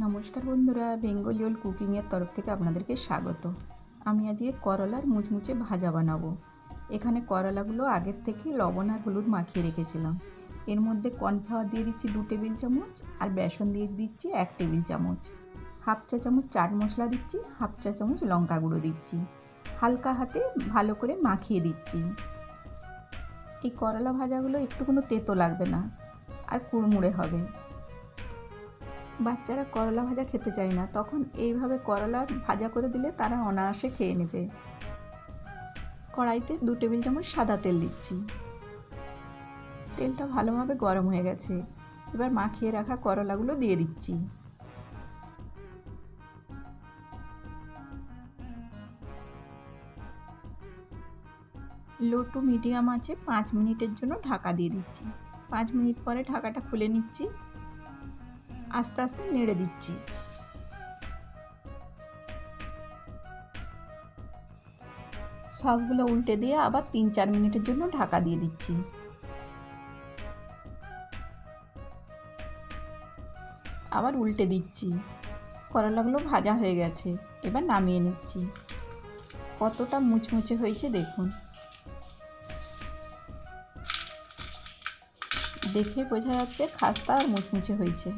নমস্কার বন্ধুরা, বেঙ্গলি ওল কুকিংয়ের তরফ থেকে আপনাদেরকে স্বাগত। আমি আজকে করলার মুচমুচে ভাজা বানাবো। এখানে করলাগুলো আগের থেকে লবণ আর হলুদ মাখিয়ে রেখেছিলাম। এর মধ্যে কর্নফ্লাওয়ার দিয়ে দিচ্ছি 2 টেবিল চামচ, আর বেসন দিয়ে দিচ্ছি 1 টেবিল চামচ। হাফ চা চামচ চাট মশলা দিচ্ছি, হাফ চা চামচ লঙ্কা গুঁড়ো দিচ্ছি। হালকা হাতে ভালো করে মাখিয়ে দিচ্ছি। এই করলা ভাজাগুলো একটুকুনো তেতো লাগবে না, আর কুড়মুড়ে হবে। বাচ্চারা করলা ভাজা খেতে চায় না, তখন এইভাবে করলা ভাজা করে দিলে তারা অনায়াসে খেয়ে নেবে। কড়াইতে 2 টেবিল চামচ সাদা তেল দিচ্ছি। তেলটা ভালোভাবে গরম হয়ে গেছে। এবার মাখিয়ে রাখা করলাগুলো দিয়ে দিচ্ছি। লো টু মিডিয়াম আঁচে 5 মিনিটের জন্য ঢাকা দিয়ে দিচ্ছি। 5 মিনিট পরে ঢাকাটা খুলে নিচ্ছি। আস্তে আস্তে নেড়ে দিচ্ছি। সবগুলো উল্টে দিয়ে আবার 3-4 মিনিটের জন্য ঢাকা দিয়ে দিচ্ছি। আবার উল্টে দিচ্ছি। করলাগুলো ভাজা হয়ে গেছে, এবার নামিয়ে নিচ্ছি। কতটা মুচমুচে হয়েছে দেখুন। দেখে বোঝা যাচ্ছে খাস্তা আর মুচমুচে হয়েছে।